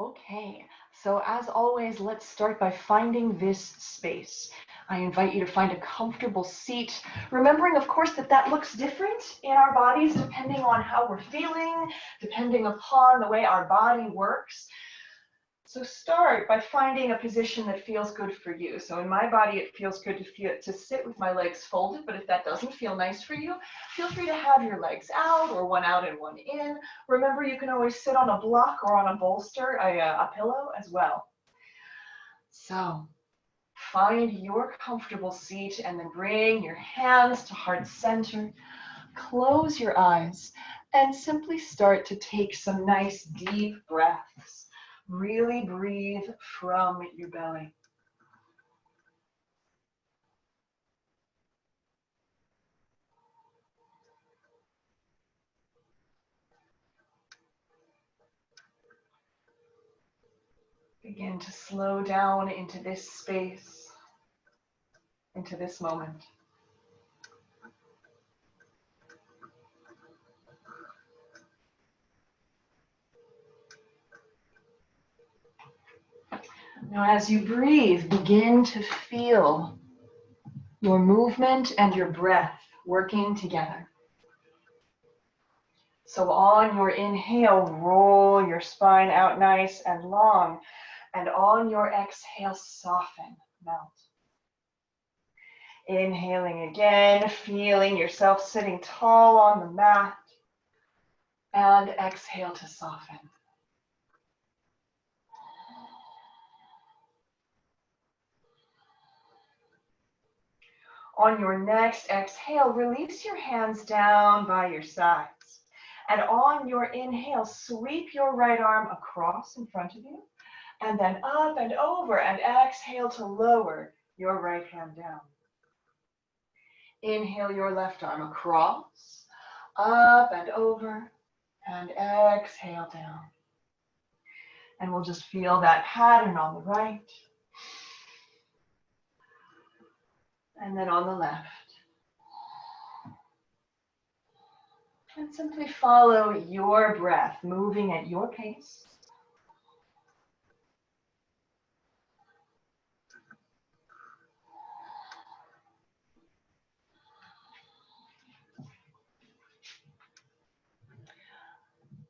Okay, so as always, let's start by finding this space. I invite you to find a comfortable seat, remembering, of course, that that looks different in our bodies depending on how we're feeling, depending upon the way our body works. So start by finding a position that feels good for you. So in my body, it feels good to sit with my legs folded, but if that doesn't feel nice for you, feel free to have your legs out or one out and one in. Remember, you can always sit on a block or on a bolster, a pillow as well. So find your comfortable seat and then bring your hands to heart center. Close your eyes and simply start to take some nice deep breaths. Really breathe from your belly. Begin to slow down into this space, into this moment. Now, as you breathe, begin to feel your movement and your breath working together. So on your inhale, roll your spine out nice and long, and on your exhale, soften, melt. Inhaling again, feeling yourself sitting tall on the mat, and exhale to soften. On your next exhale, release your hands down by your sides. And on your inhale, sweep your right arm across in front of you, and then up and over, and exhale to lower your right hand down. Inhale your left arm across, up and over, and exhale down. And we'll just feel that pattern on the right, and then on the left. And simply follow your breath, moving at your pace.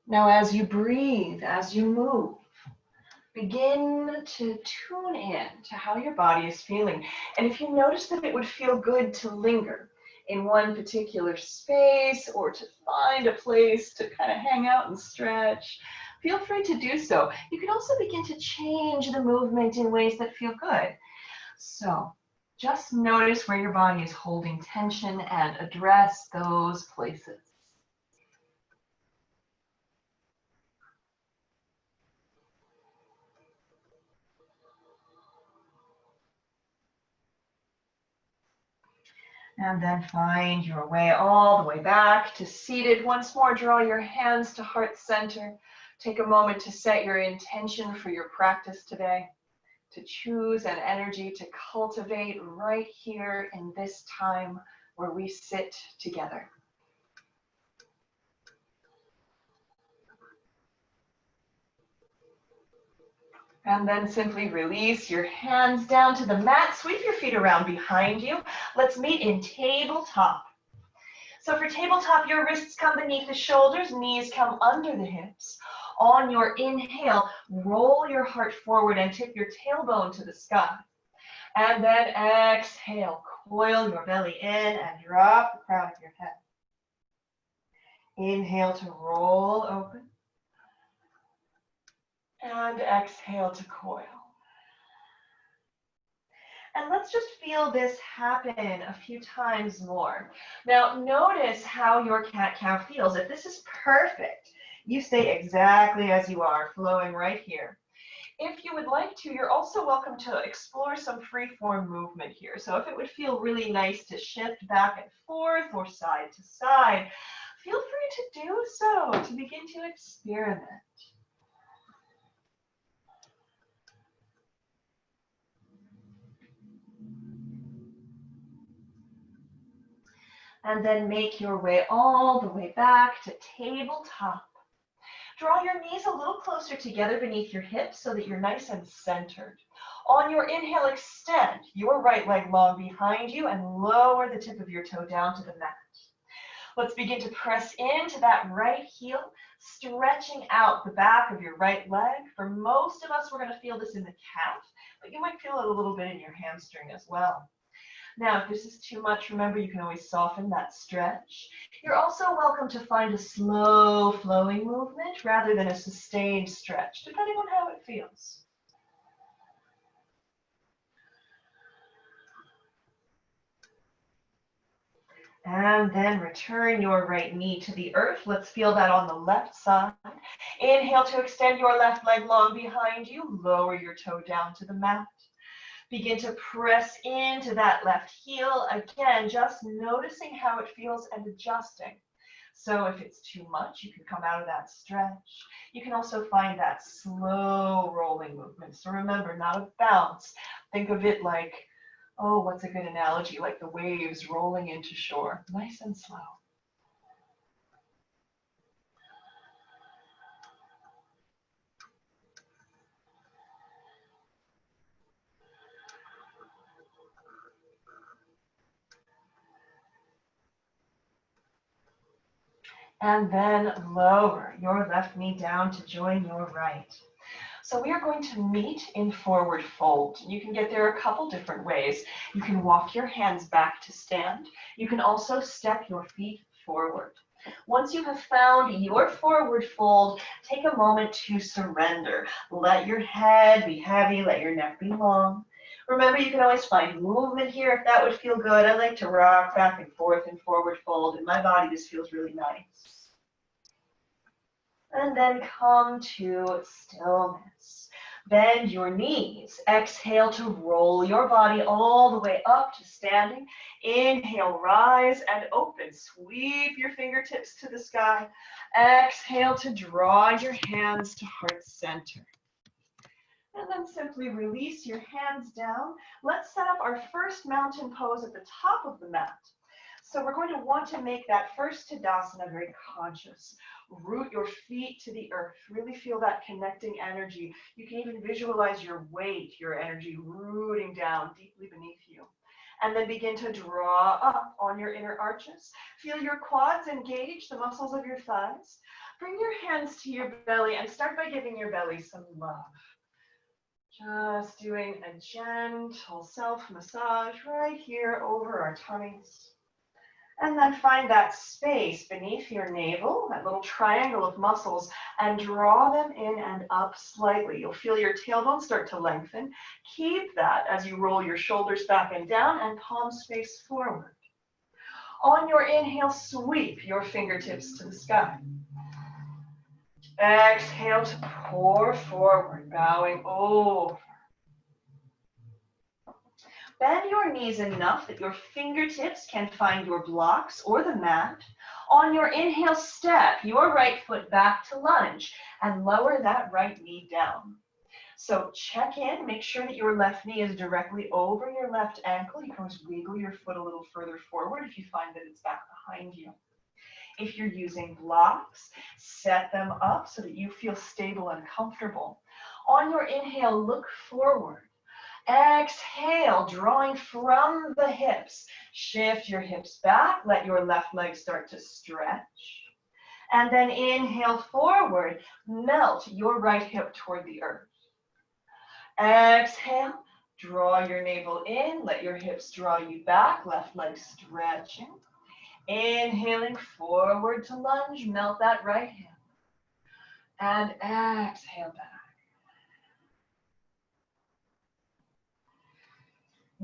Now, as you breathe, as you move, begin to tune in to how your body is feeling. And if you notice that it would feel good to linger in one particular space or to find a place to kind of hang out and stretch, feel free to do so. You can also begin to change the movement in ways that feel good. So just notice where your body is holding tension and address those places. And then find your way all the way back to seated. Once more, draw your hands to heart center. Take a moment to set your intention for your practice today, to choose an energy to cultivate right here in this time where we sit together. And then simply release your hands down to the mat. Sweep your feet around behind you. Let's meet in tabletop. So for tabletop, your wrists come beneath the shoulders, knees come under the hips. On your inhale, roll your heart forward and tip your tailbone to the sky. And then exhale, coil your belly in and drop the crown of your head. Inhale to roll open. And exhale to coil. And let's just feel this happen a few times more. Now, notice how your cat-cow feels. If this is perfect, you stay exactly as you are, flowing right here. If you would like to, you're also welcome to explore some free-form movement here. So if it would feel really nice to shift back and forth or side to side, feel free to do so, to begin to experiment. And then make your way all the way back to tabletop. Draw your knees a little closer together beneath your hips so that you're nice and centered. On your inhale, extend your right leg long behind you and lower the tip of your toe down to the mat. Let's begin to press into that right heel, stretching out the back of your right leg. For most of us, we're going to feel this in the calf, but you might feel it a little bit in your hamstring as well. Now, if this is too much, remember you can always soften that stretch. You're also welcome to find a slow flowing movement rather than a sustained stretch, depending on how it feels. And then return your right knee to the earth. Let's feel that on the left side. Inhale to extend your left leg long behind you. Lower your toe down to the mat. Begin to press into that left heel. Again, just noticing how it feels and adjusting. So if it's too much, you can come out of that stretch. You can also find that slow rolling movement. So remember, not a bounce. Think of it like, oh, what's a good analogy? Like the waves rolling into shore, nice and slow. And then lower your left knee down to join your right. So we are going to meet in forward fold. You can get there a couple different ways. You can walk your hands back to stand. You can also step your feet forward. Once you have found your forward fold, take a moment to surrender. Let your head be heavy, let your neck be long. Remember, you can always find movement here if that would feel good. I like to rock back and forth in forward fold. In my body, this feels really nice. And then come to stillness. Bend your knees. Exhale to roll your body all the way up to standing. Inhale, rise and open. Sweep your fingertips to the sky. Exhale to draw your hands to heart center. And then simply release your hands down. Let's set up our first mountain pose at the top of the mat. So we're going to want to make that first Tadasana very conscious. Root your feet to the earth. Really feel that connecting energy. You can even visualize your weight, your energy rooting down deeply beneath you. And then begin to draw up on your inner arches. Feel your quads engage, the muscles of your thighs. Bring your hands to your belly and start by giving your belly some love. Just doing a gentle self-massage right here over our tummies. And then find that space beneath your navel, that little triangle of muscles, and draw them in and up slightly. You'll feel your tailbone start to lengthen. Keep that as you roll your shoulders back and down and palms face forward. On your inhale, sweep your fingertips to the sky. Exhale to pour forward, bowing over. Bend your knees enough that your fingertips can find your blocks or the mat. On your inhale, step your right foot back to lunge and lower that right knee down. So check in, make sure that your left knee is directly over your left ankle. You can always wiggle your foot a little further forward if you find that it's back behind you. If you're using blocks, set them up so that you feel stable and comfortable. On your inhale, look forward. Exhale, drawing from the hips. Shift your hips back. Let your left leg start to stretch. And then inhale forward. Melt your right hip toward the earth. Exhale, draw your navel in. Let your hips draw you back. Left leg stretching. Inhaling forward to lunge. Melt that right hip. And exhale back.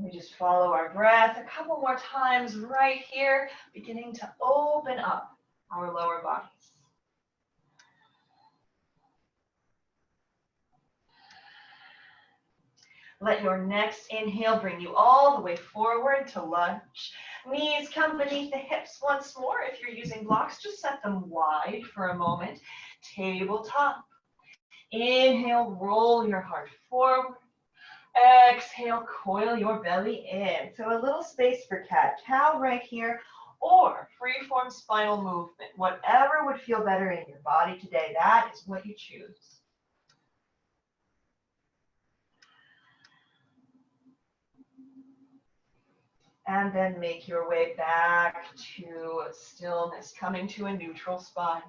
We just follow our breath a couple more times right here, beginning to open up our lower bodies. Let your next inhale bring you all the way forward to lunge. Knees come beneath the hips once more. If you're using blocks, just set them wide for a moment. Tabletop. Inhale, roll your heart forward. Exhale, coil your belly in. So a little space for cat-cow right here. or freeform spinal movement. Whatever would feel better in your body today, that is what you choose. And then make your way back to stillness, coming to a neutral spine.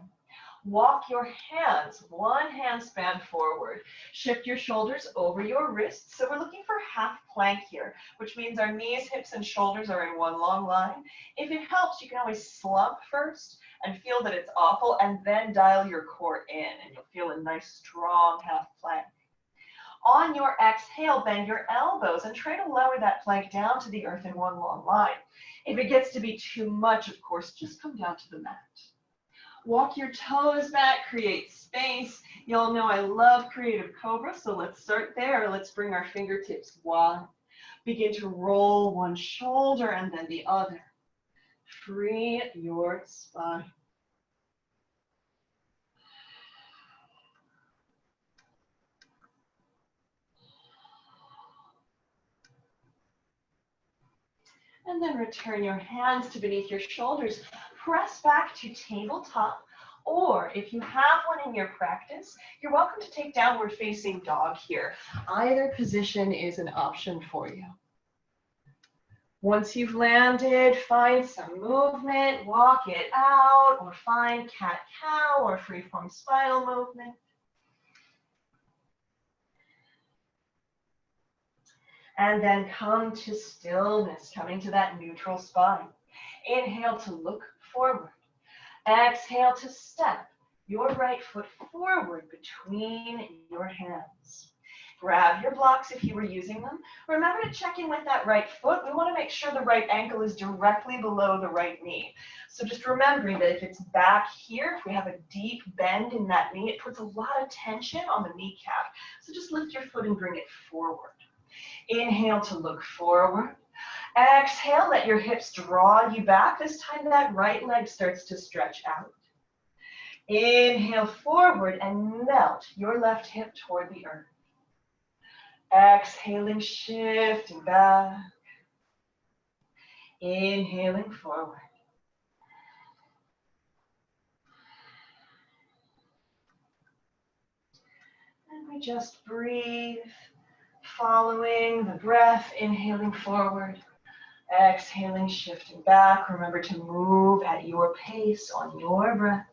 Walk your hands, one hand span forward. Shift your shoulders over your wrists. So we're looking for half plank here, which means our knees, hips, and shoulders are in one long line. If it helps, you can always slump first and feel that it's awful, and then dial your core in, and you'll feel a nice, strong half plank. On your exhale, bend your elbows and try to lower that plank down to the earth in one long line. If it gets to be too much, of course, just come down to the mat. Walk your toes back, create space. You'll know I love creative cobra, so let's start there. Let's bring our fingertips wide. Begin to roll one shoulder and then the other. Free your spine. And then return your hands to beneath your shoulders. Press back to tabletop, or if you have one in your practice, you're welcome to take downward facing dog here. Either position is an option for you. Once you've landed, find some movement, walk it out, or find cat-cow or freeform spinal movement. And then come to stillness, coming to that neutral spine. Inhale to look forward. Exhale to step your right foot forward between your hands. Grab your blocks if you were using them. Remember to check in with that right foot. We want to make sure the right ankle is directly below the right knee. So just remembering that if it's back here, if we have a deep bend in that knee, it puts a lot of tension on the kneecap. So just lift your foot and bring it forward. Inhale to look forward. Exhale, let your hips draw you back. This time that right leg starts to stretch out. Inhale forward and melt your left hip toward the earth. Exhaling, shifting back. Inhaling forward. And we just breathe, following the breath, inhaling forward. Exhaling, shifting back. Remember to move at your pace on your breath.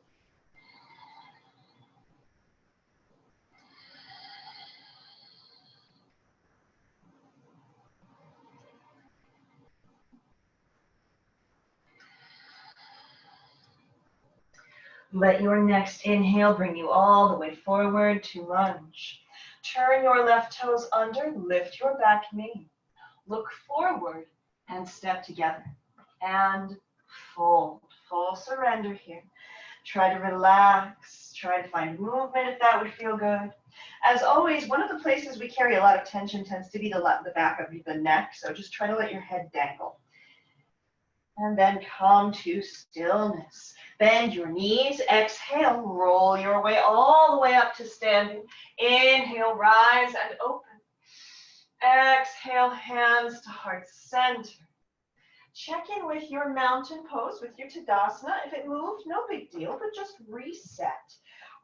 Let your next inhale bring you all the way forward to lunge. Turn your left toes under, lift your back knee. Look forward and step together. And fold. Full surrender here. Try to relax. Try to find movement if that would feel good. As always, one of the places we carry a lot of tension tends to be the back of the neck. So just try to let your head dangle. And then come to stillness. Bend your knees. Exhale. Roll your way all the way up to standing. Inhale. Rise and open. Exhale. Hands to heart center. Check in with your mountain pose, with your Tadasana. If it moved, no big deal, but just reset.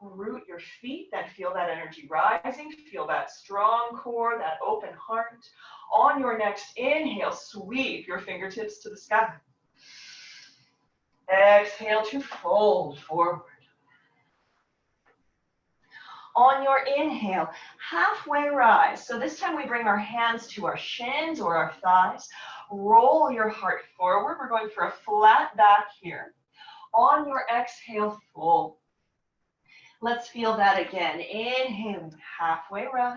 Root your feet, then feel that energy rising. Feel that strong core, that open heart. On your next inhale, sweep your fingertips to the sky. Exhale to fold forward. On your inhale, halfway rise. So this time we bring our hands to our shins or our thighs. Roll your heart forward. We're going for a flat back here. On your exhale, fold. Let's feel that again. Inhaling, halfway rise.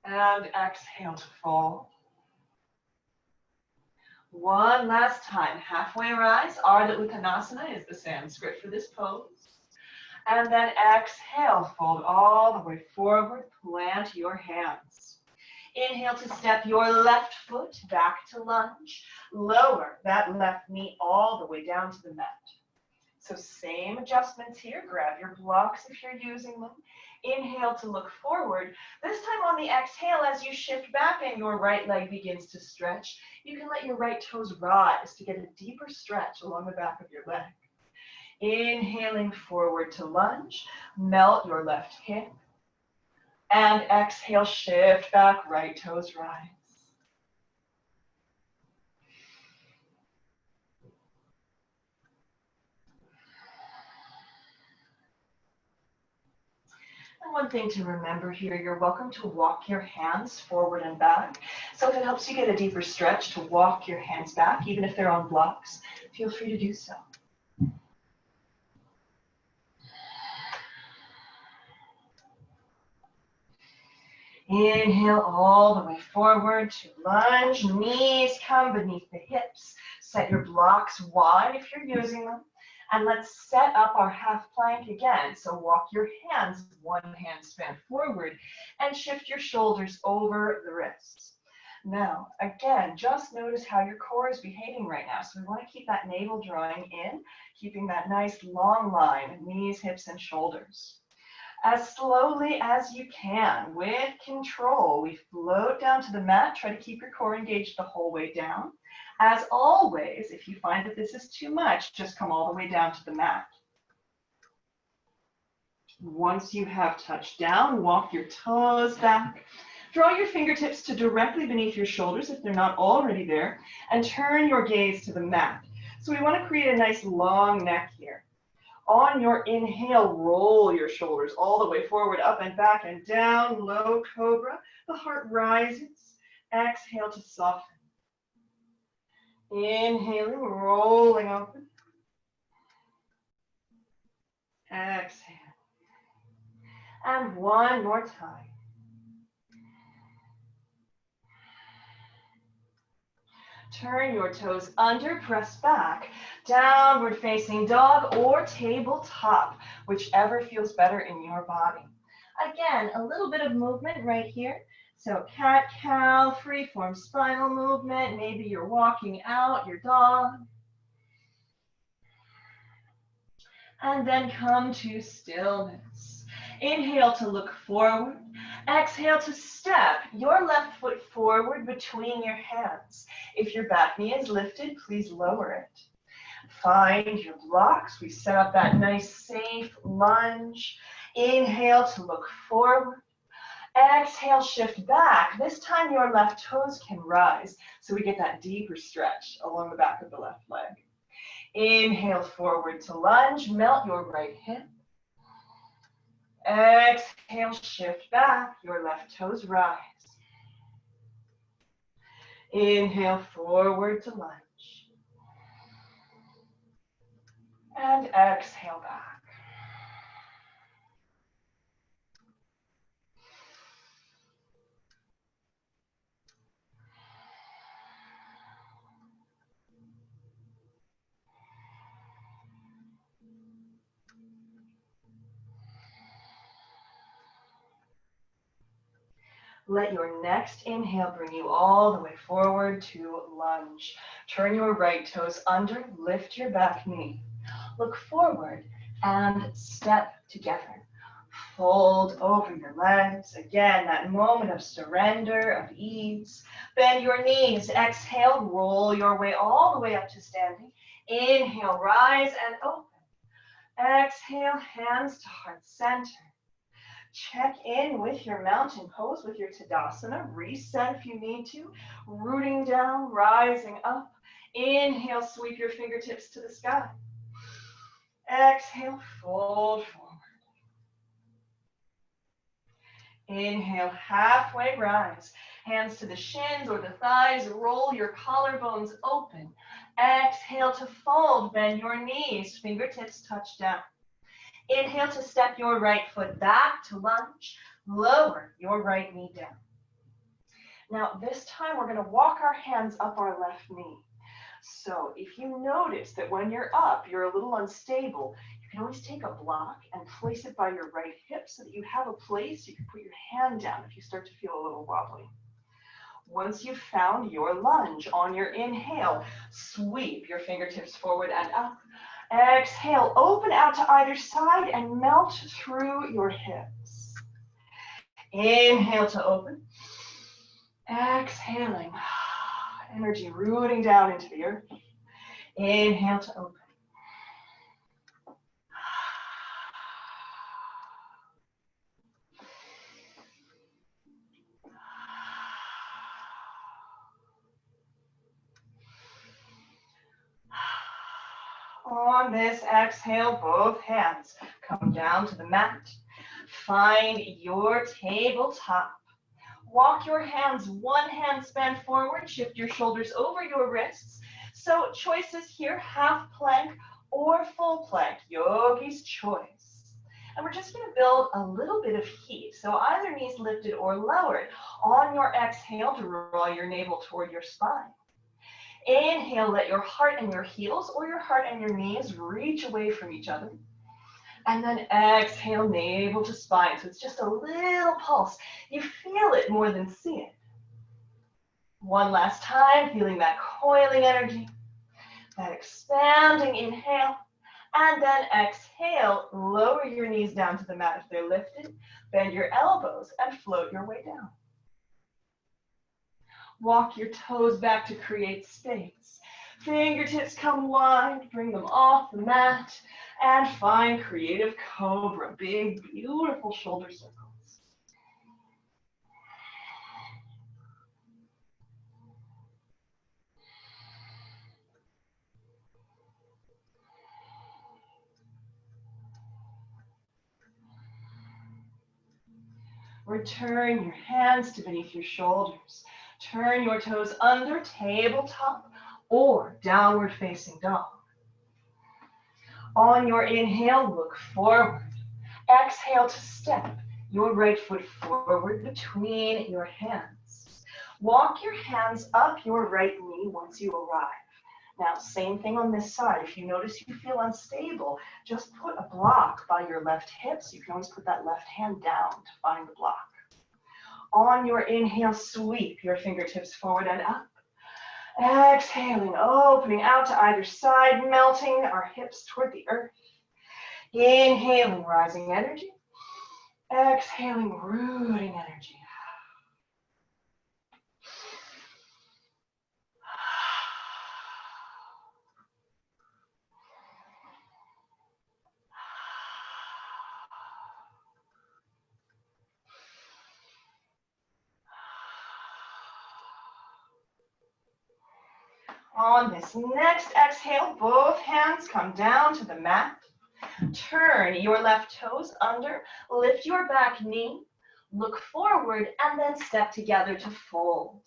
And exhale to fold. One last time, halfway rise. Ardha Uttanasana is the Sanskrit for this pose. And then exhale, fold all the way forward, plant your hands. Inhale to step your left foot back to lunge. Lower that left knee all the way down to the mat. So same adjustments here. Grab your blocks if you're using them. Inhale to look forward. This time on the exhale, as you shift back and your right leg begins to stretch, you can let your right toes rise to get a deeper stretch along the back of your leg. Inhaling forward to lunge, melt your left hip. And exhale, shift back, right toes rise. And one thing to remember here, you're welcome to walk your hands forward and back. So if it helps you get a deeper stretch to walk your hands back, even if they're on blocks, feel free to do so. Inhale all the way forward to lunge. Knees come beneath the hips. Set your blocks wide if you're using them. And let's set up our half plank again. So walk your hands, one hand span forward, and shift your shoulders over the wrists. Now, again, just notice how your core is behaving right now. So we want to keep that navel drawing in, keeping that nice long line, knees, hips, and shoulders. As slowly as you can, with control, we float down to the mat. Try to keep your core engaged the whole way down. As always, if you find that this is too much, just come all the way down to the mat. Once you have touched down, walk your toes back. Draw your fingertips to directly beneath your shoulders if they're not already there, and turn your gaze to the mat. So we want to create a nice long neck here. On your inhale, roll your shoulders all the way forward, up and back and down, low cobra. The heart rises. Exhale to soften. Inhaling, rolling open. Exhale. And one more time. Turn your toes under, press back, downward facing dog or tabletop, whichever feels better in your body. Again, a little bit of movement right here. So cat-cow, free-form spinal movement. Maybe you're walking out your dog. And then come to stillness. Inhale to look forward. Exhale to step your left foot forward between your hands. If your back knee is lifted, please lower it. Find your blocks. We set up that nice safe lunge. Inhale to look forward. Exhale, shift back. This time your left toes can rise, so we get that deeper stretch along the back of the left leg. Inhale forward to lunge. Melt your right hip. Exhale, shift back, your left toes rise. Inhale forward to lunge. And exhale back. Let your next inhale bring you all the way forward to lunge. Turn your right toes under, lift your back knee. Look forward and step together. Fold over your legs. Again, that moment of surrender, of ease. Bend your knees. Exhale, roll your way all the way up to standing. Inhale, rise and open. Exhale, hands to heart center. Check in with your mountain pose, with your Tadasana. Reset if you need to. Rooting down, rising up. Inhale, sweep your fingertips to the sky. Exhale, fold forward. Inhale, halfway rise. Hands to the shins or the thighs. Roll your collarbones open. Exhale to fold. Bend your knees. Fingertips touch down. Inhale to step your right foot back to lunge. Lower your right knee down. Now this time we're going to walk our hands up our left knee. So if you notice that when you're up, you're a little unstable, you can always take a block and place it by your right hip so that you have a place you can put your hand down if you start to feel a little wobbly. Once you've found your lunge, on your inhale, sweep your fingertips forward and up. Exhale, open out to either side and melt through your hips. Inhale to open. Exhaling, energy rooting down into the earth. Inhale to open. On this exhale, both hands come down to the mat. Find your tabletop. Walk your hands, one hand span forward, shift your shoulders over your wrists. So choices here, half plank or full plank, yogi's choice. And we're just going to build a little bit of heat. So either knees lifted or lowered. On your exhale, draw your navel toward your spine. Inhale, let your heart and your heels or your heart and your knees reach away from each other. And then exhale, navel to spine. So it's just a little pulse. You feel it more than see it. One last time, feeling that coiling energy, that expanding inhale. And then exhale, lower your knees down to the mat if they're lifted. Bend your elbows and float your way down. Walk your toes back to create space. Fingertips come wide, bring them off the mat, and find creative cobra, big, beautiful shoulder circles. Return your hands to beneath your shoulders. Turn your toes under, tabletop, or downward facing dog. On your inhale, look forward. Exhale to step your right foot forward between your hands. Walk your hands up your right knee once you arrive. Now, same thing on this side. If you notice you feel unstable, just put a block by your left hip. So you can always put that left hand down to find the block. On your inhale, sweep your fingertips forward and up. Exhaling, opening out to either side, melting our hips toward the earth. Inhaling, rising energy. Exhaling, rooting energy. On this next exhale, both hands come down to the mat. Turn your left toes under, lift your back knee, look forward, and then step together to fold.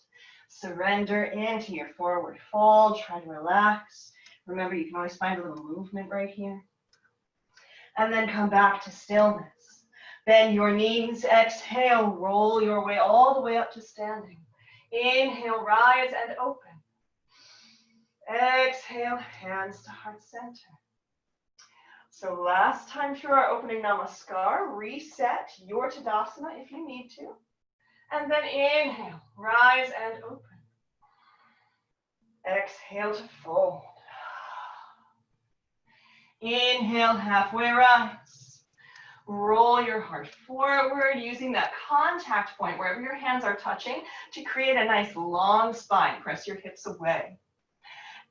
Surrender into your forward fold, try to relax. Remember, you can always find a little movement right here. And then come back to stillness. Bend your knees, exhale, roll your way all the way up to standing. Inhale, rise and open. Exhale, hands to heart center. So last time through our opening namaskar, reset your Tadasana if you need to. And then inhale, rise and open. Exhale to fold. Inhale, halfway rise. Roll your heart forward using that contact point wherever your hands are touching to create a nice long spine. Press your hips away.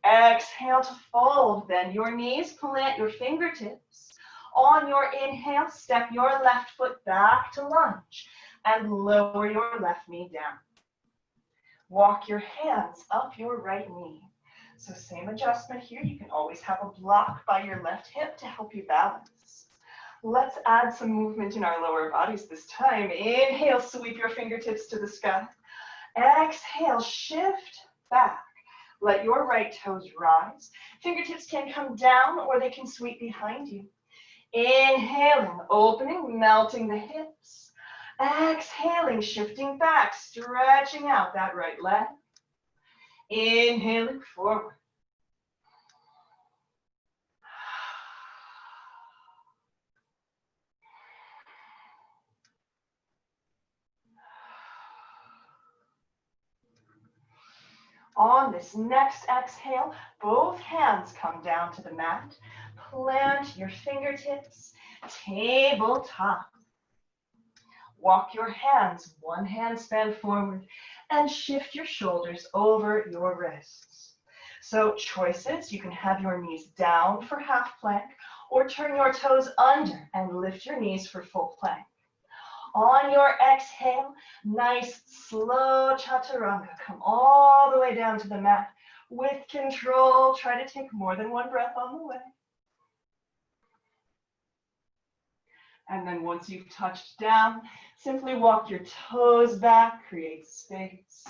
Exhale to fold. Bend your knees, plant your fingertips. On your inhale, step your left foot back to lunge and lower your left knee down. Walk your hands up your right knee. So same adjustment here. You can always have a block by your left hip to help you balance. Let's add some movement in our lower bodies this time. Inhale, sweep your fingertips to the sky. Exhale, shift back. Let your right toes rise. Fingertips can come down or they can sweep behind you. Inhaling, opening, melting the hips. Exhaling, shifting back, stretching out that right leg. Inhaling forward. On this next exhale, both hands come down to the mat. plant your fingertips, tabletop. Walk your hands, one hand span forward, and shift your shoulders over your wrists. So choices, you can have your knees down for half plank, or turn your toes under and lift your knees for full plank. On your exhale, nice slow chaturanga. Come all the way down to the mat. With control, try to take more than one breath on the way. And then once you've touched down, simply walk your toes back, create space,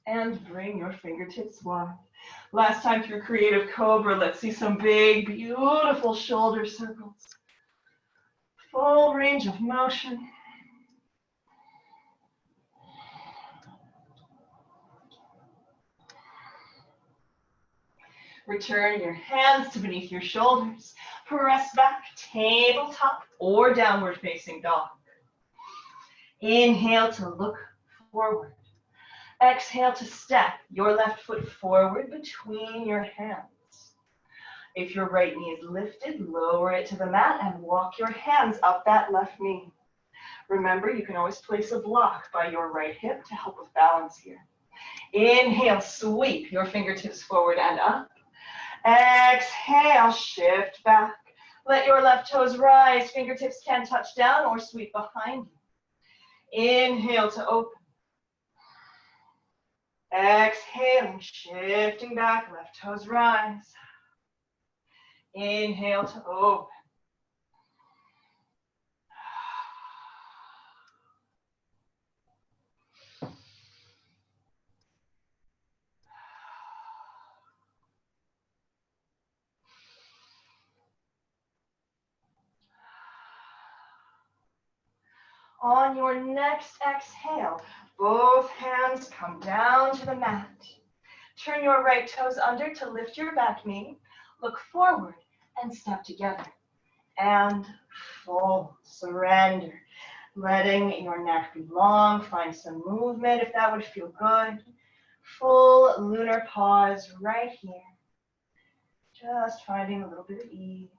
and bring your fingertips wide. Last time through Creative Cobra, let's see some big, beautiful shoulder circles. Full range of motion. Return your hands to beneath your shoulders. Press back, tabletop or downward facing dog. Inhale to look forward. Exhale to step your left foot forward between your hands. If your right knee is lifted, lower it to the mat and walk your hands up that left knee. Remember, you can always place a block by your right hip to help with balance here. Inhale, sweep your fingertips forward and up. Exhale, shift back. Let your left toes rise. Fingertips can touch down or sweep behind you. Inhale to open. Exhaling, shifting back, left toes rise. Inhale to open. On your next exhale, both hands come down to the mat. Turn your right toes under to lift your back knee. Look forward and step together. And fold, surrender. Letting your neck be long, find some movement if that would feel good. Full lunar pause right here. Just finding a little bit of ease.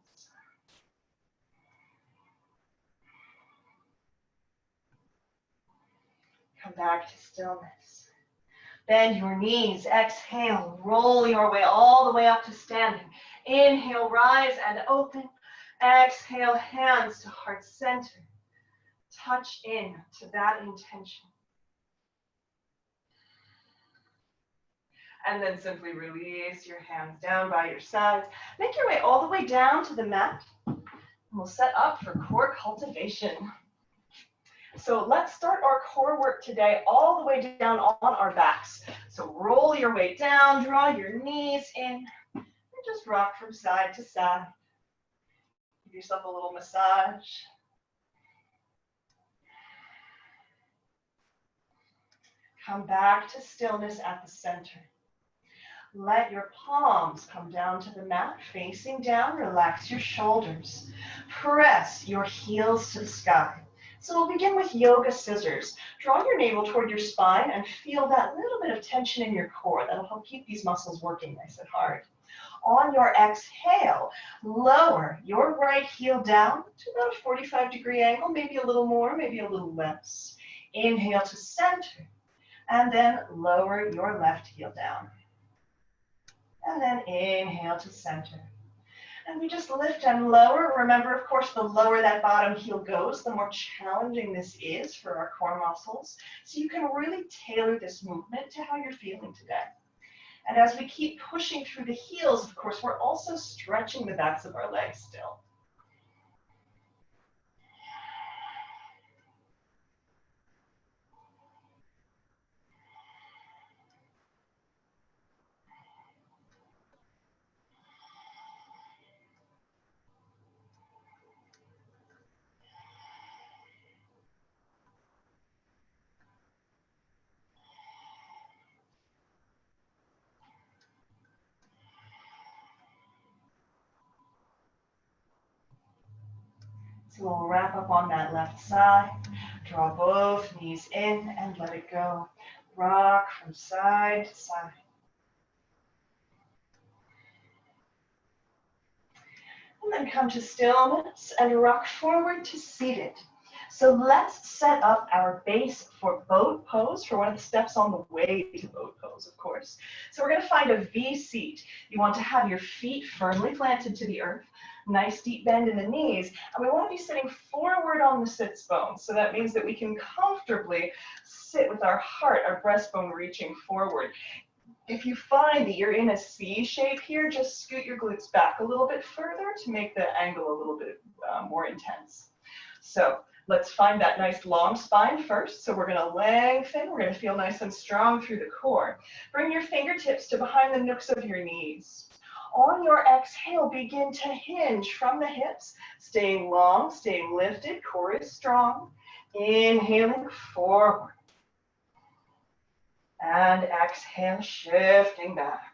Come back to stillness. Bend your knees, exhale, roll your way all the way up to standing. Inhale, rise and open. Exhale, hands to heart center. Touch in to that intention. And then simply release your hands down by your sides. Make your way all the way down to the mat. And we'll set up for core cultivation. So let's start our core work today all the way down on our backs. So roll your way down, draw your knees in, and just rock from side to side. Give yourself a little massage. Come back to stillness at the center. Let your palms come down to the mat, facing down. Relax your shoulders. Press your heels to the sky. So we'll begin with yoga scissors. Draw your navel toward your spine and feel that little bit of tension in your core. That'll help keep these muscles working nice and hard. On your exhale, lower your right heel down to about a 45-degree angle, maybe a little more, maybe a little less. Inhale to center, and then lower your left heel down. And then inhale to center. And we just lift and lower. Remember, of course, the lower that bottom heel goes, the more challenging this is for our core muscles. So you can really tailor this movement to how you're feeling today. And as we keep pushing through the heels, of course, we're also stretching the backs of our legs still. So we'll wrap up on that left side. Draw both knees in and let it go. Rock from side to side. And then come to stillness and rock forward to seated. So let's set up our base for boat pose, for one of the steps on the way to boat pose, of course. So we're going to find a V seat. You want to have your feet firmly planted to the earth, nice deep bend in the knees, and we want to be sitting forward on the sits bones. So that means that we can comfortably sit with our heart, our breastbone reaching forward. If you find that you're in a C shape here, just scoot your glutes back a little bit further to make the angle a little bit more intense. So let's find that nice long spine first. So we're going to lengthen. We're going to feel nice and strong through the core. Bring your fingertips to behind the nooks of your knees. On your exhale, begin to hinge from the hips, staying long, staying lifted. Core is strong. Inhaling forward. And exhale, shifting back.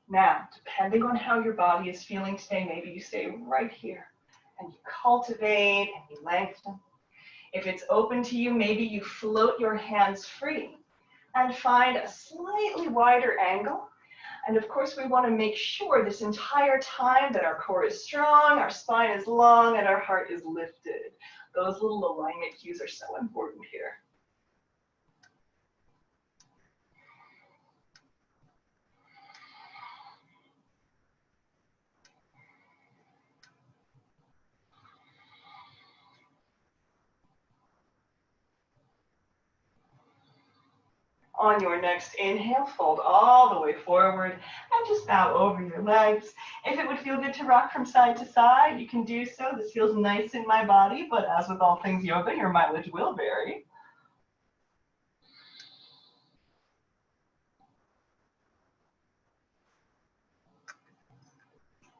Now, depending on how your body is feeling today, maybe you stay right here and you cultivate and you lengthen. If it's open to you, maybe you float your hands free and find a slightly wider angle. And of course, we want to make sure this entire time that our core is strong, our spine is long, and our heart is lifted. Those little alignment cues are so important here. On your next inhale, fold all the way forward and just bow over your legs. If it would feel good to rock from side to side, you can do so. This feels nice in my body, but as with all things yoga, your mileage will vary.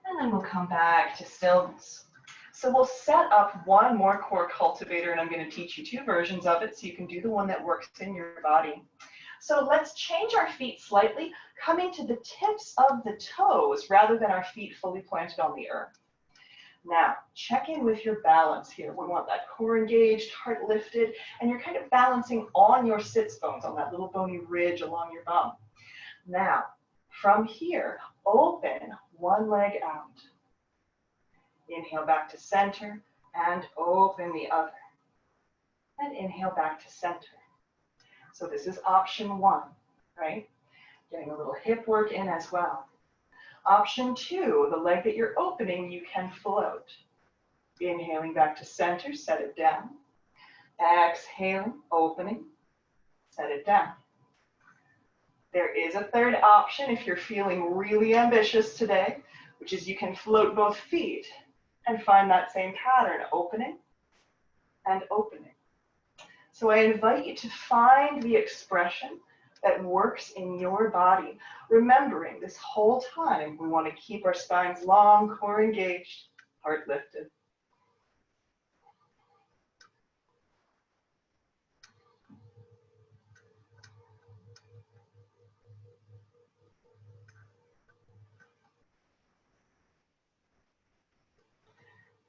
And then we'll come back to stillness. So we'll set up one more core cultivator, and I'm going to teach you two versions of it so you can do the one that works in your body. So let's change our feet slightly, coming to the tips of the toes rather than our feet fully planted on the earth. Now, check in with your balance here. We want that core engaged, heart lifted, and you're kind of balancing on your sits bones, on that little bony ridge along your bum. Now, from here, open one leg out. Inhale back to center and open the other. And inhale back to center. So this is option one, right? Getting a little hip work in as well. Option two, the leg that you're opening, you can float. Inhaling back to center, set it down. Exhaling, opening, set it down. There is a third option if you're feeling really ambitious today, which is you can float both feet and find that same pattern, opening and opening. So I invite you to find the expression that works in your body, remembering this whole time we want to keep our spines long, core engaged, heart lifted.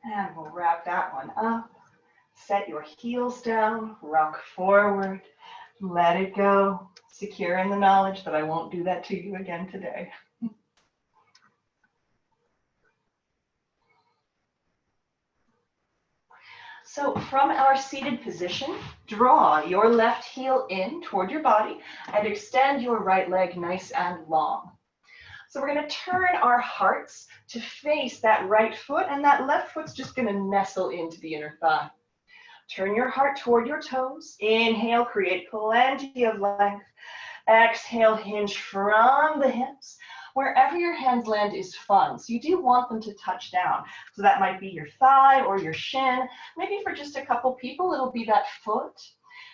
And we'll wrap that one up. Set your heels down, rock forward, let it go. Secure in the knowledge that I won't do that to you again today. So from our seated position, draw your left heel in toward your body and extend your right leg nice and long. So we're going to turn our hearts to face that right foot, and that left foot's just going to nestle into the inner thigh. Turn your heart toward your toes. Inhale, create plenty of length. Exhale, hinge from the hips. Wherever your hands land is fun, so you do want them to touch down. So that might be your thigh or your shin. Maybe for just a couple people, it'll be that foot.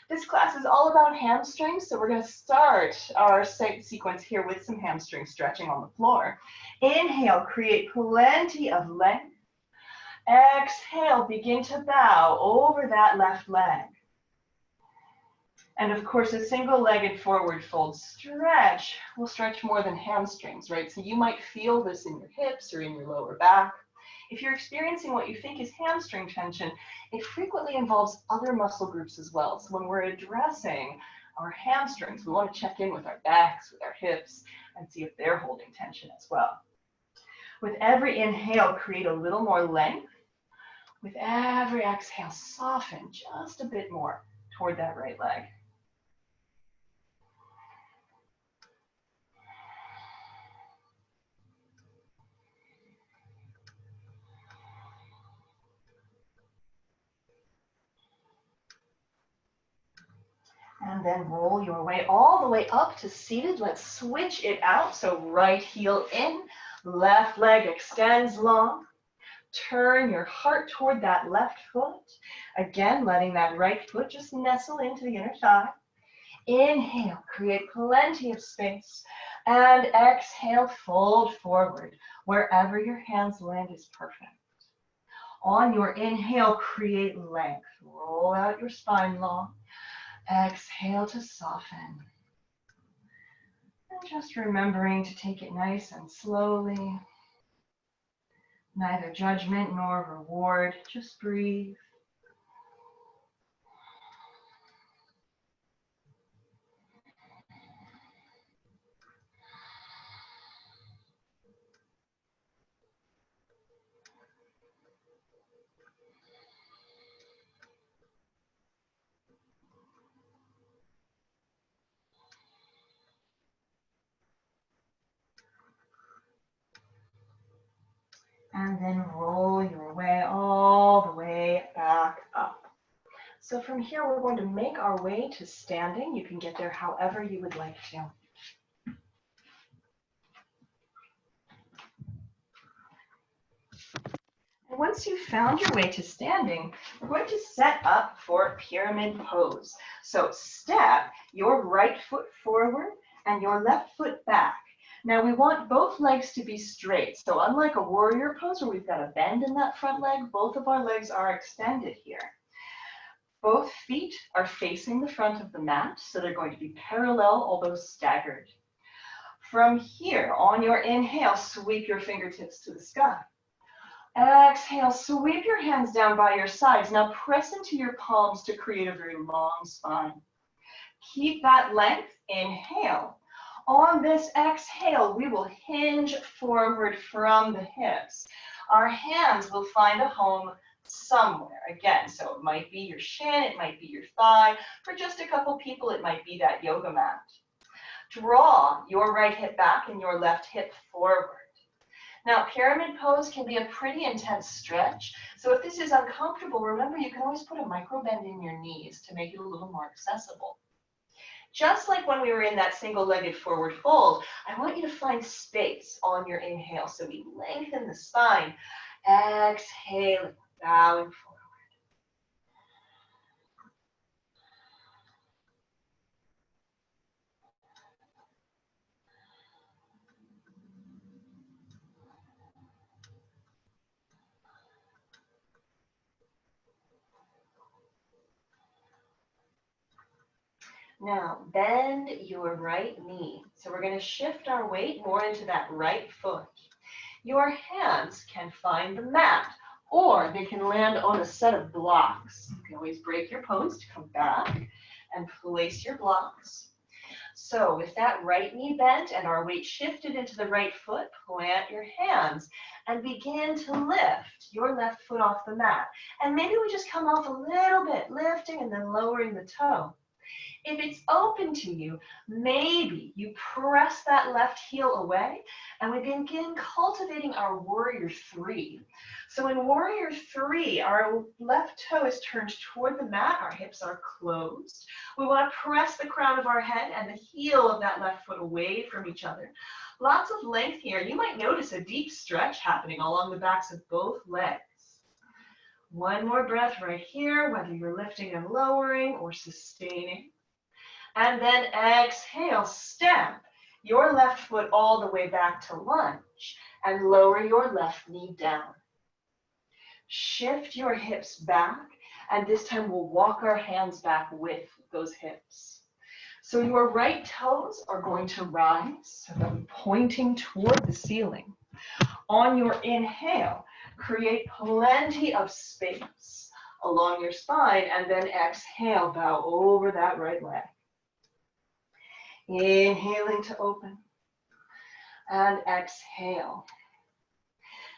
This class is all about hamstrings, so we're going to start our sequence here with some hamstring stretching on the floor. Inhale, create plenty of length. Exhale, begin to bow over that left leg. And of course, a single-legged forward fold stretch will stretch more than hamstrings, right? So you might feel this in your hips or in your lower back. If you're experiencing what you think is hamstring tension, it frequently involves other muscle groups as well. So when we're addressing our hamstrings, we want to check in with our backs, with our hips, and see if they're holding tension as well. With every inhale, create a little more length. With every exhale, soften just a bit more toward that right leg. And then roll your way all the way up to seated. Let's switch it out. So right heel in, left leg extends long. Turn your heart toward that left foot. Again, letting that right foot just nestle into the inner thigh. Inhale, create plenty of space. And exhale, fold forward. Wherever your hands land is perfect. On your inhale, create length. Roll out your spine long. Exhale to soften. And just remembering to take it nice and slowly. Neither judgment nor reward, just breathe. And then roll your way all the way back up. So from here, we're going to make our way to standing. You can get there however you would like to. And once you've found your way to standing, we're going to set up for pyramid pose. So step your right foot forward and your left foot back. Now we want both legs to be straight. So unlike a warrior pose where we've got a bend in that front leg, both of our legs are extended here. Both feet are facing the front of the mat, so they're going to be parallel, although staggered. From here, on your inhale, sweep your fingertips to the sky. Exhale, sweep your hands down by your sides. Now press into your palms to create a very long spine. Keep that length. Inhale. On this exhale, we will hinge forward from the hips. Our hands will find a home somewhere. Again, so it might be your shin, it might be your thigh. For just a couple people, it might be that yoga mat. Draw your right hip back and your left hip forward. Now, pyramid pose can be a pretty intense stretch. So if this is uncomfortable, remember you can always put a micro bend in your knees to make it a little more accessible. Just like when we were in that single-legged forward fold, I want you to find space on your inhale. So we lengthen the spine. Exhale, bowing forward. Now, bend your right knee. So we're going to shift our weight more into that right foot. Your hands can find the mat, or they can land on a set of blocks. You can always break your pose to come back and place your blocks. So with that right knee bent and our weight shifted into the right foot, plant your hands and begin to lift your left foot off the mat. And maybe we just come off a little bit, lifting and then lowering the toe. If it's open to you, maybe you press that left heel away and we begin cultivating our warrior three. So in warrior three, our left toe is turned toward the mat, our hips are closed. We want to press the crown of our head and the heel of that left foot away from each other. Lots of length here. You might notice a deep stretch happening along the backs of both legs. One more breath right here, whether you're lifting and lowering or sustaining. And then exhale, step your left foot all the way back to lunge and lower your left knee down. Shift your hips back, and this time we'll walk our hands back with those hips. So your right toes are going to rise, so they'll be pointing toward the ceiling. On your inhale, create plenty of space along your spine, and then exhale, bow over that right leg. Inhaling to open, and exhale.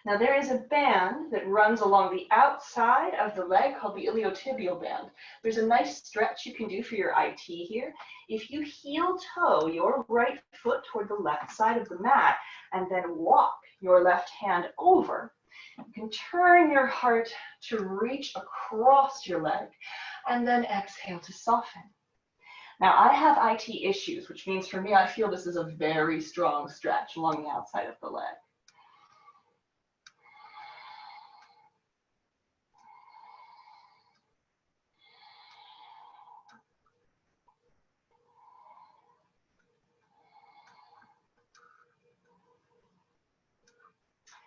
Now there is a band that runs along the outside of the leg called the iliotibial band. There's a nice stretch you can do for your IT here. If you heel toe your right foot toward the left side of the mat and then walk your left hand over, you can turn your heart to reach across your leg and then exhale to soften. Now I have IT issues, which means for me, I feel this is a very strong stretch along the outside of the leg.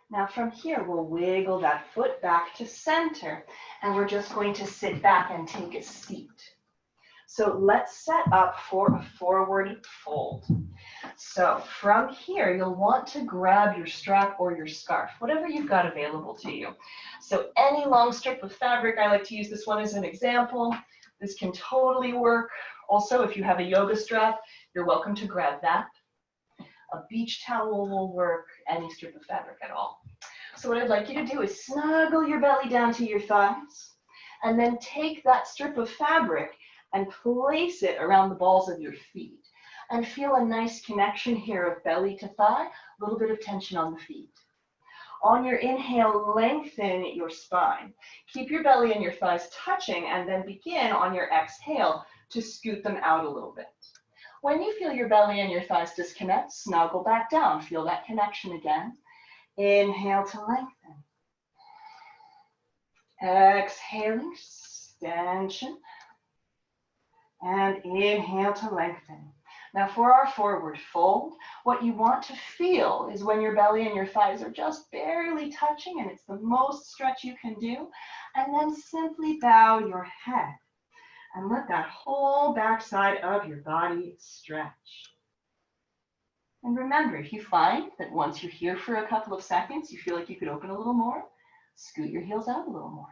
Now from here, we'll wiggle that foot back to center, and we're just going to sit back and take a seat. So let's set up for a forward fold. So from here, you'll want to grab your strap or your scarf, whatever you've got available to you. So any long strip of fabric, I like to use this one as an example. This can totally work. Also, if you have a yoga strap, you're welcome to grab that. A beach towel will work, any strip of fabric at all. So what I'd like you to do is snuggle your belly down to your thighs, and then take that strip of fabric and place it around the balls of your feet. And feel a nice connection here of belly to thigh, a little bit of tension on the feet. On your inhale, lengthen your spine. Keep your belly and your thighs touching, and then begin on your exhale to scoot them out a little bit. When you feel your belly and your thighs disconnect, snuggle back down. Feel that connection again. Inhale to lengthen. Exhaling, extension. And inhale to lengthen. Now for our forward fold, what you want to feel is when your belly and your thighs are just barely touching, and it's the most stretch you can do, and then simply bow your head. And let that whole backside of your body stretch. And remember, if you find that once you're here for a couple of seconds, you feel like you could open a little more, scoot your heels out a little more.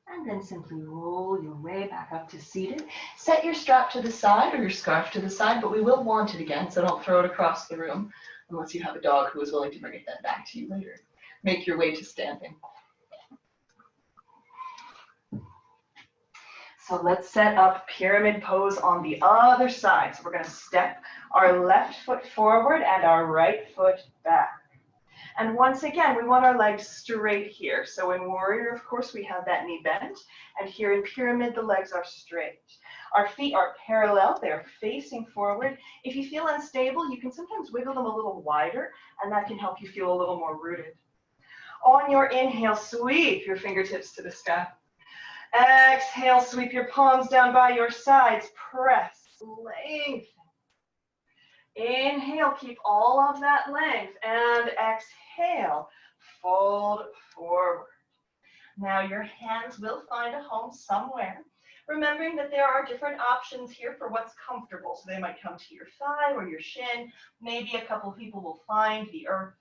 And then simply roll your way back up to seated. Set your strap to the side or your scarf to the side, but we will want it again, so don't throw it across the room unless you have a dog who is willing to bring it then back to you later. Make your way to standing. So let's set up pyramid pose on the other side. So we're going to step our left foot forward and our right foot back. And once again, we want our legs straight here. So in warrior, of course, we have that knee bent. And here in pyramid, the legs are straight. Our feet are parallel. They're facing forward. If you feel unstable, you can sometimes wiggle them a little wider, and that can help you feel a little more rooted. On your inhale, sweep your fingertips to the sky. Exhale, sweep your palms down by your sides. Press, lengthen. Inhale, keep all of that length, and exhale, fold forward. Now your hands will find a home somewhere, remembering that there are different options here for what's comfortable. So they might come to your thigh or your shin. Maybe a couple people will find the earth.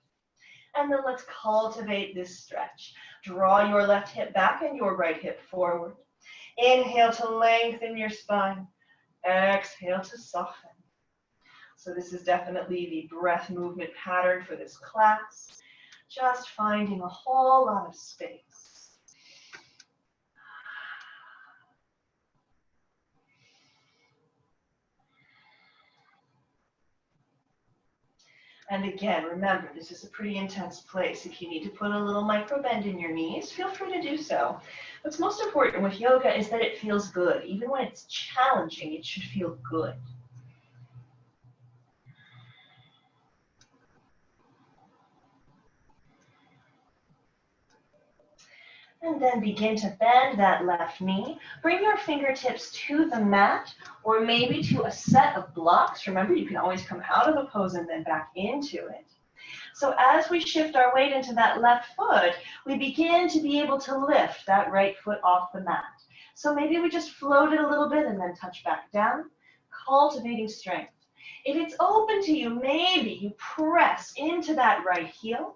And then let's cultivate this stretch. Draw your left hip back and your right hip forward. Inhale to lengthen your spine. Exhale to soften. So this is definitely the breath movement pattern for this class. Just finding a whole lot of space. And again, remember, this is a pretty intense place. If you need to put a little micro bend in your knees, feel free to do so. What's most important with yoga is that it feels good. Even when it's challenging, it should feel good. And then begin to bend that left knee. Bring your fingertips to the mat or maybe to a set of blocks. Remember, you can always come out of a pose and then back into it. So as we shift our weight into that left foot, we begin to be able to lift that right foot off the mat. So maybe we just float it a little bit and then touch back down, cultivating strength. If it's open to you, maybe you press into that right heel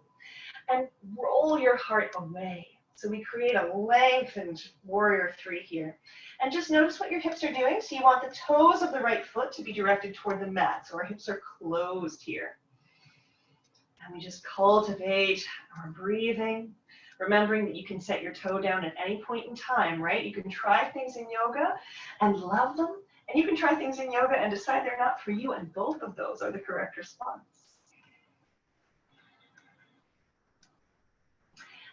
and roll your heart away. So we create a lengthened warrior three here. And just notice what your hips are doing. So you want the toes of the right foot to be directed toward the mat. So our hips are closed here. And we just cultivate our breathing, remembering that you can set your toe down at any point in time, right? You can try things in yoga and love them, and you can try things in yoga and decide they're not for you, and both of those are the correct response.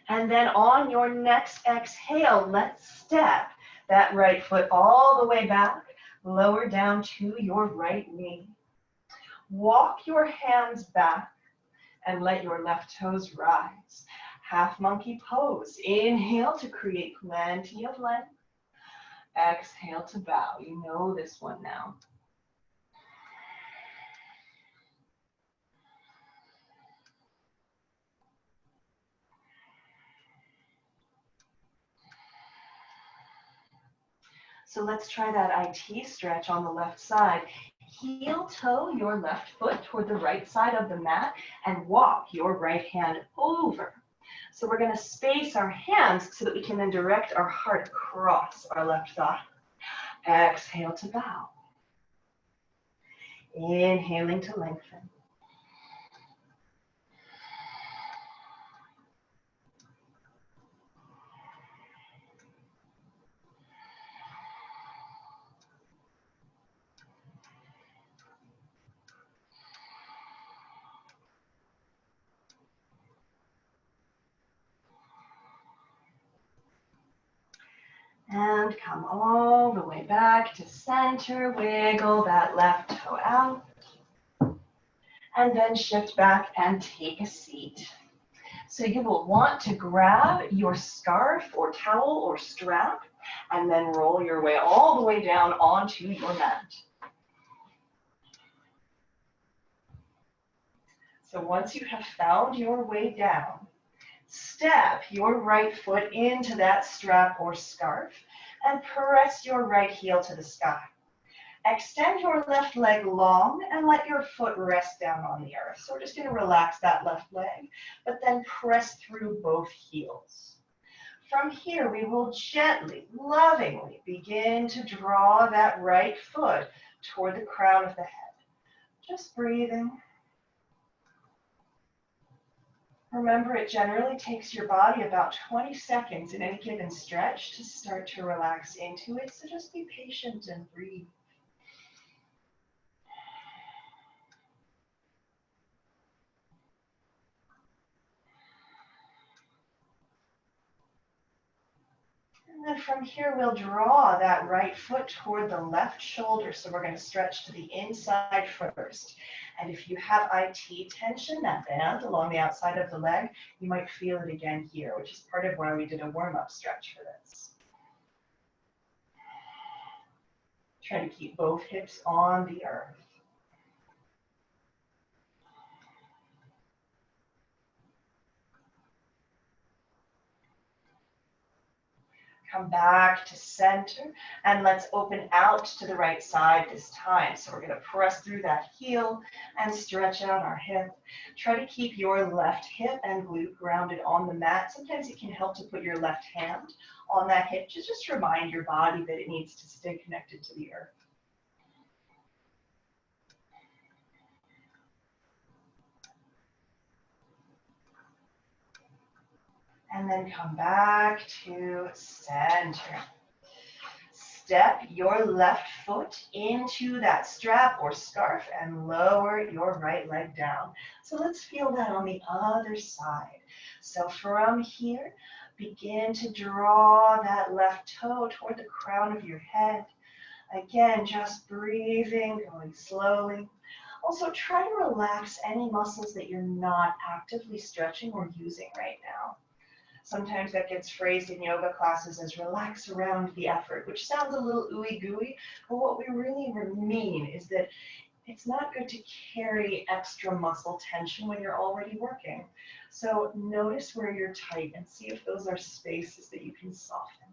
And then on your next exhale, let's step that right foot all the way back, lower down to your right knee. Walk your hands back and let your left toes rise. Half monkey pose. Inhale to create plenty of length. Exhale to bow. You know this one now. So let's try that IT stretch on the left side. Heel toe your left foot toward the right side of the mat and walk your right hand over. So we're going to space our hands so that we can then direct our heart across our left thigh. Exhale to bow. Inhaling to lengthen. And come all the way back to center. Wiggle that left toe out. And then shift back and take a seat. So you will want to grab your scarf or towel or strap and then roll your way all the way down onto your mat. So once you have found your way down, step your right foot into that strap or scarf and press your right heel to the sky. Extend your left leg long and let your foot rest down on the earth. So we're just going to relax that left leg, but then press through both heels. From here, we will gently, lovingly begin to draw that right foot toward the crown of the head. Just breathing. Remember, it generally takes your body about 20 seconds in any given stretch to start to relax into it, so just be patient and breathe. And then from here, we'll draw that right foot toward the left shoulder. So we're going to stretch to the inside first. And if you have IT tension, that band along the outside of the leg, you might feel it again here, which is part of why we did a warm-up stretch for this. Try to keep both hips on the earth. Come back to center, and let's open out to the right side this time. So we're going to press through that heel and stretch out our hip. Try to keep your left hip and glute grounded on the mat. Sometimes it can help to put your left hand on that hip to just remind your body that it needs to stay connected to the earth. And then come back to center. Step your left foot into that strap or scarf and lower your right leg down. So let's feel that on the other side. So from here, begin to draw that left toe toward the crown of your head. Again, just breathing, going slowly. Also, try to relax any muscles that you're not actively stretching or using right now. Sometimes that gets phrased in yoga classes as relax around the effort, which sounds a little ooey gooey, but what we really mean is that it's not good to carry extra muscle tension when you're already working. So notice where you're tight and see if those are spaces that you can soften.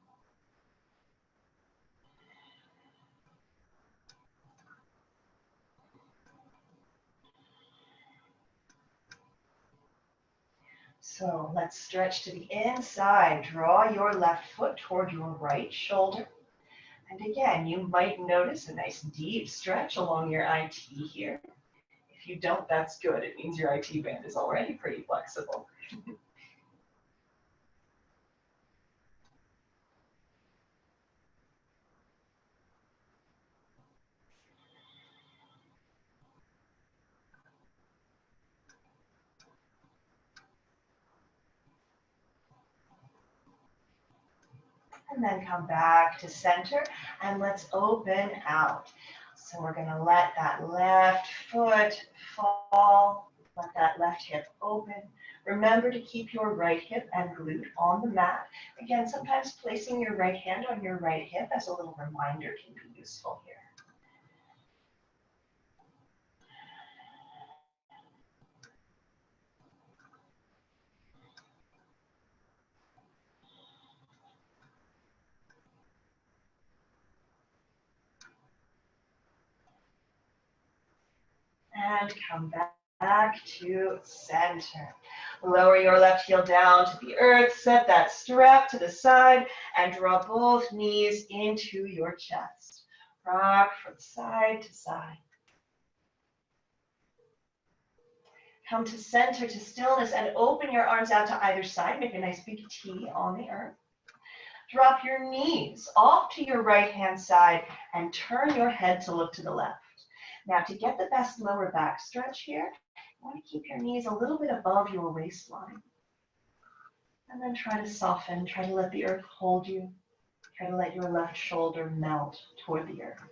So let's stretch to the inside. Draw your left foot toward your right shoulder. And again, you might notice a nice deep stretch along your IT here. If you don't, that's good. It means your IT band is already pretty flexible. And then come back to center and let's open out. So we're going to let that left foot fall, let that left hip open. Remember to keep your right hip and glute on the mat. Again, sometimes placing your right hand on your right hip as a little reminder can be useful here. And come back to center. Lower your left heel down to the earth, set that strap to the side, and draw both knees into your chest. Rock from side to side. Come to center, to stillness, and open your arms out to either side. Make a nice big T on the earth. Drop your knees off to your right-hand side and turn your head to look to the left. Now, to get the best lower back stretch here, you want to keep your knees a little bit above your waistline. And then try to soften, try to let the earth hold you. Try to let your left shoulder melt toward the earth.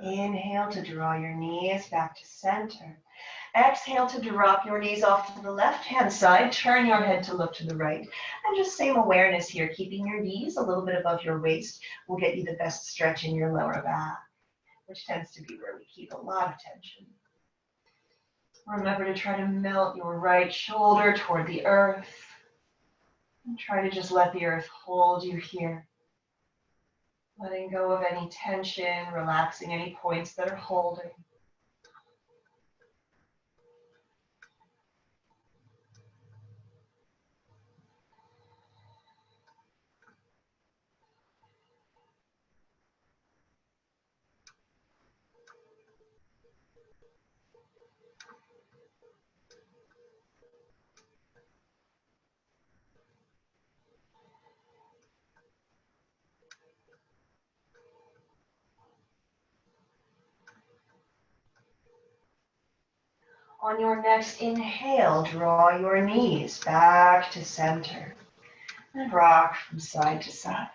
Inhale to draw your knees back to center. Exhale to drop your knees off to the left-hand side. Turn your head to look to the right. And just same awareness here, keeping your knees a little bit above your waist will get you the best stretch in your lower back, which tends to be where we keep a lot of tension. Remember to try to melt your right shoulder toward the earth. And try to just let the earth hold you here. Letting go of any tension, relaxing any points that are holding. On your next inhale, draw your knees back to center and rock from side to side.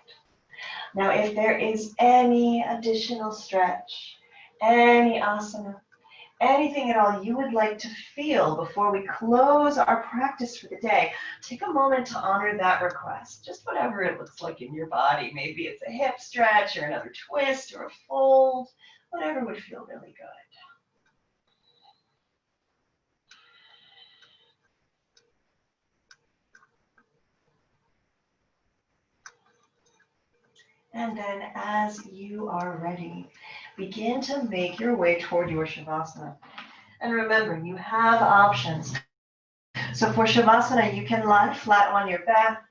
Now, if there is any additional stretch, any asana, anything at all you would like to feel before we close our practice for the day, take a moment to honor that request. Just whatever it looks like in your body. Maybe it's a hip stretch or another twist or a fold, whatever would feel really good. And then as you are ready, begin to make your way toward your Shavasana. And remember, you have options. So for Shavasana, you can lie flat on your back,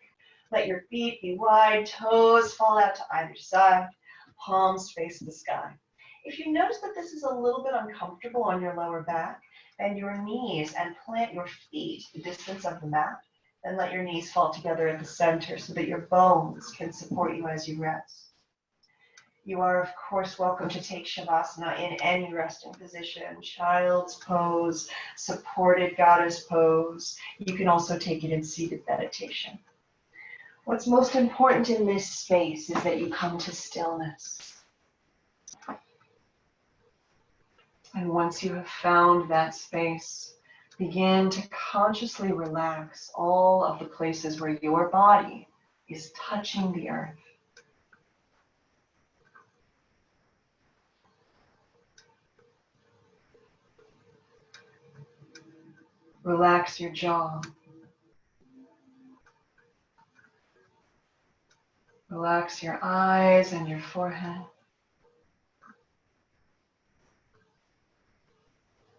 let your feet be wide, toes fall out to either side, palms face the sky. If you notice that this is a little bit uncomfortable on your lower back, bend your knees and plant your feet the distance of the mat. Then let your knees fall together at the center so that your bones can support you as you rest. You are, of course, welcome to take Shavasana in any resting position, child's pose, supported goddess pose. You can also take it in seated meditation. What's most important in this space is that you come to stillness. And once you have found that space, Begin to consciously relax all of the places where your body is touching the earth. Relax your jaw. Relax your eyes and your forehead.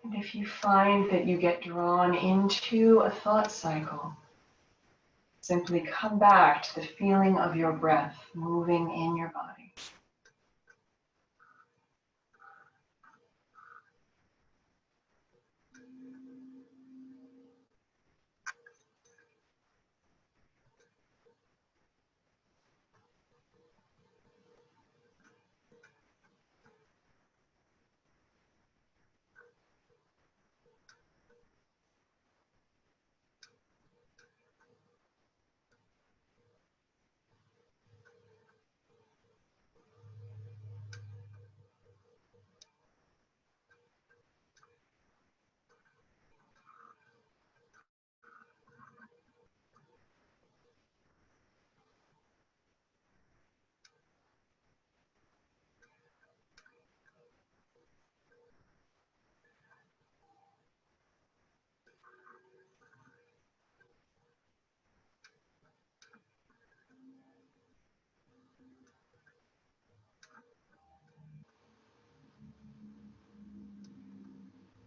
And if you find that you get drawn into a thought cycle, simply come back to the feeling of your breath moving in your body.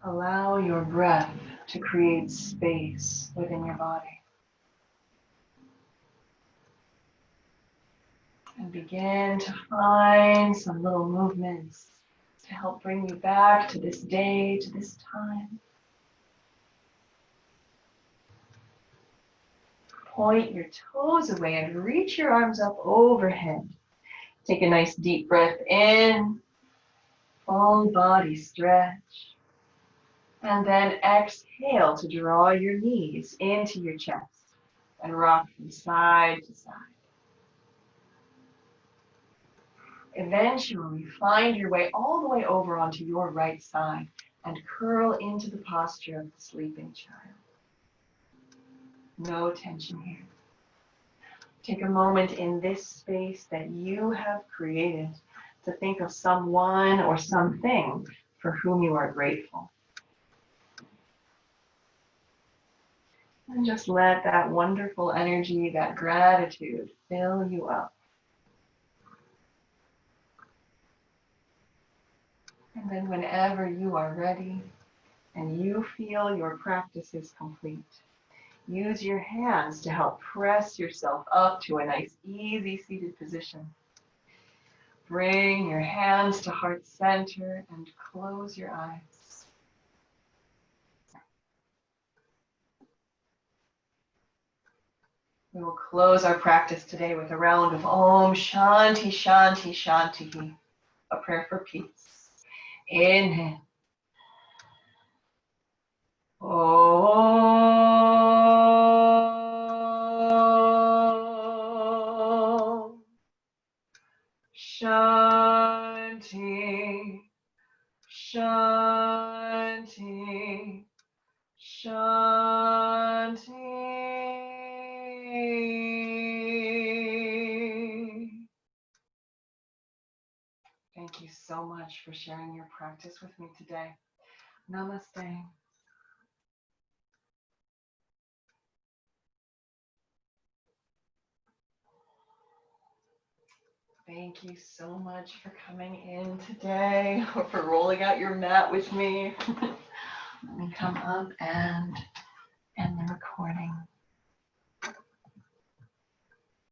Allow your breath to create space within your body. And begin to find some little movements to help bring you back to this day, to this time. Point your toes away and reach your arms up overhead. Take a nice deep breath in, full body stretch. And then exhale to draw your knees into your chest and rock from side to side. Eventually, find your way all the way over onto your right side and curl into the posture of the sleeping child. No tension here. Take a moment in this space that you have created to think of someone or something for whom you are grateful. And just let that wonderful energy, that gratitude, fill you up. And then whenever you are ready and you feel your practice is complete, use your hands to help press yourself up to a nice, easy seated position. Bring your hands to heart center and close your eyes. We will close our practice today with a round of Om Shanti Shanti Shanti, a prayer for peace. Inhale. Om Shanti Shanti Shanti. Thank you so much for sharing your practice with me today. Namaste. Thank you so much for coming in today, or for rolling out your mat with me. Let me come up and end the recording.